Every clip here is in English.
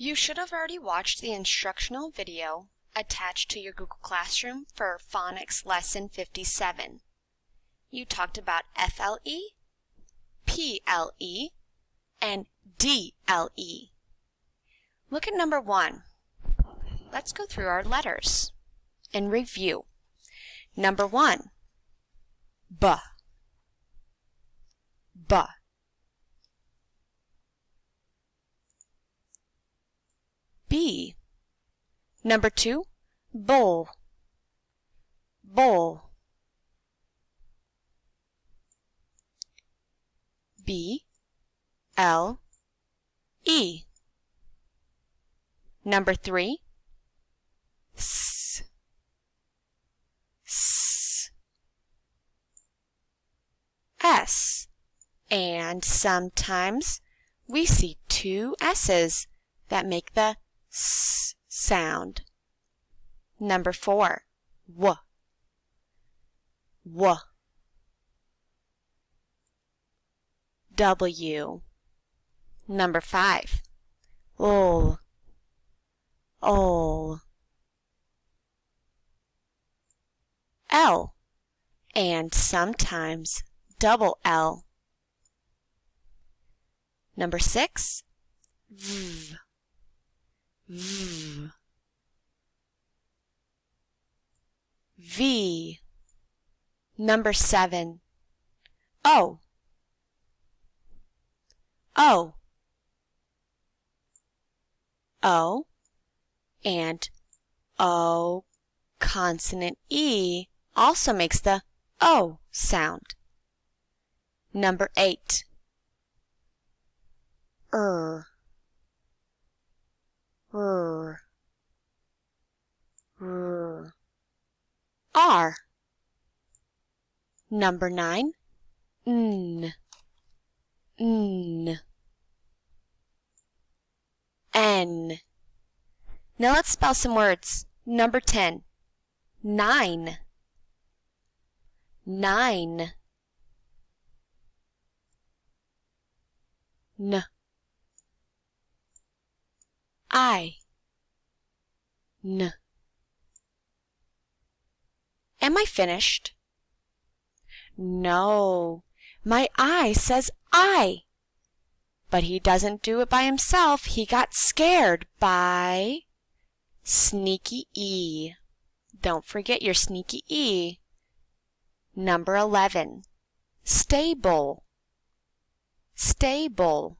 You should have already watched the instructional video attached to your Google Classroom for Phonics Lesson 57. You talked about FLE, PLE, and DLE. Look at number 1. Let's go through our letters and review. Number 1, B, B. B. Number 2, bowl, bowl. B, L, E. Number 3, S, S, S. And sometimes we see 2 S's that make the S sound. Number 4, W, W. W. Number 5, L, L. L, and sometimes double L. Number 6, V, V. V. Number 7, O, O, O, and O consonant E also makes the O sound. Number 8, R, R, R, R. Number 9, N, N, N. Now let's spell some words. Number 10, 9, 9. N, I, N. Am I finished? No, my eye says I. But he doesn't do it by himself. He got scared by sneaky E. Don't forget your sneaky E. Number 11, stable, stable.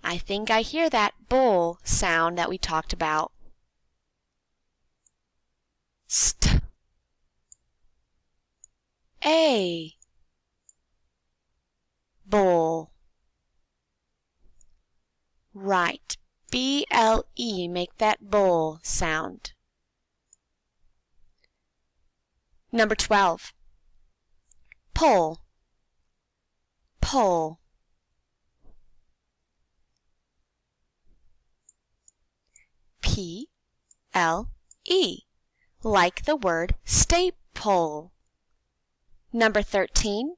I think I hear that bull sound that we talked about. St, A, bull. Right, B-L-E, make that bull sound. Number 12, pull, pull. P-L-E, like the word staple. Number 13,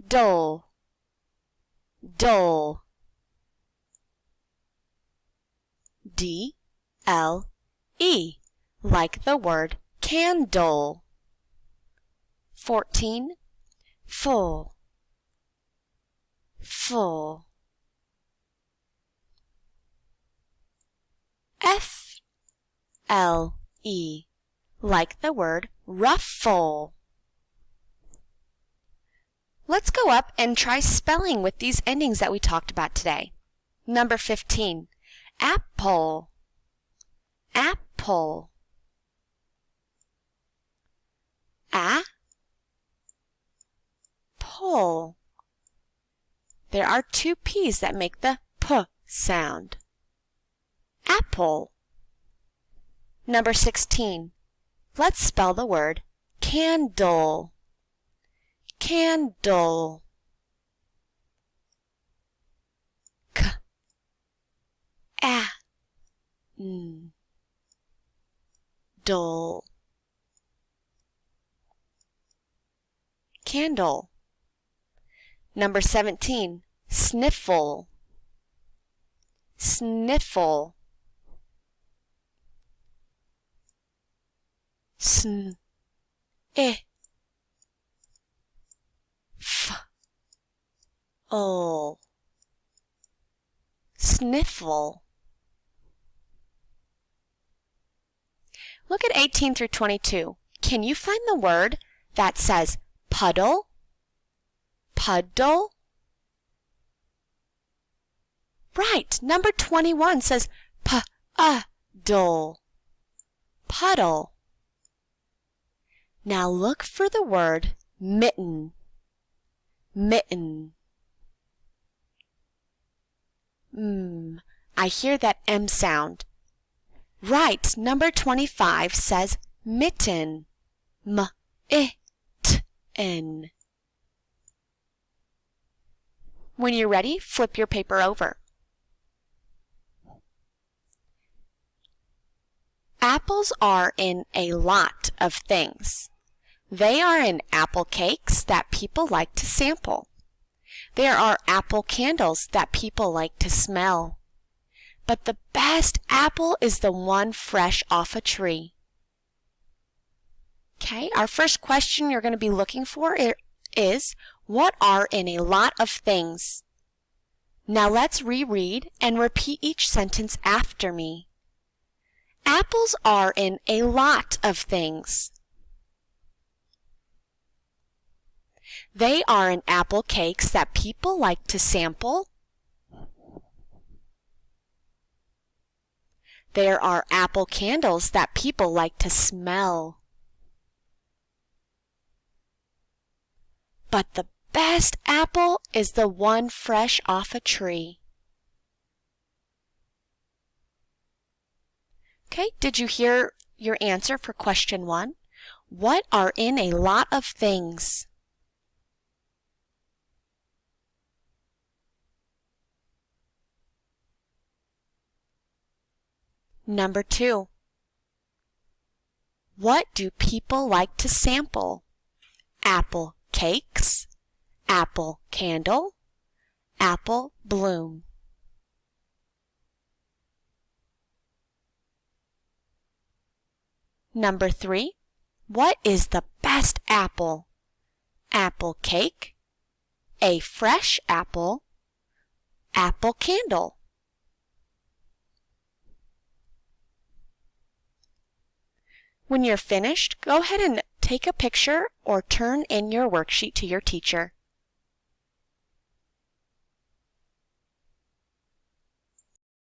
dull, dull. D-L-E, like the word candle. 14, full, full. F-L-E, like the word ruffle. Let's go up and try spelling with these endings that we talked about today. Number 15, apple, apple. A-pull. There are 2 P's that make the P sound. Apple. Number 16, let's spell the word candle, candle. K-A-N-D-L-E. Candle. Number 17, sniffle, sniffle, sn, I, f, o, sniffle. Look at 18 through 22. Can you find the word that says puddle, puddle? Right, number 21 says puddle, puddle. Now look for the word mitten, mitten. I hear that M sound. Right, number 25 says mitten, m-I-t-n. When you're ready, flip your paper over. Apples are in a lot of things. They are in apple cakes that people like to sample. There are apple candles that people like to smell. But the best apple is the one fresh off a tree. Okay, our first question you're going to be looking for is, what are in a lot of things? Now let's reread and repeat each sentence after me. Apples are in a lot of things. They are in apple cakes that people like to sample. There are apple candles that people like to smell. But the best apple is the one fresh off a tree. Okay, did you hear your answer for question 1? What are in a lot of things? Number 2. What do people like to sample? Apple cakes, apple candle, apple bloom. Number 3. What is the best apple? Apple cake, a fresh apple, apple candle. When you're finished, go ahead and take a picture or turn in your worksheet to your teacher.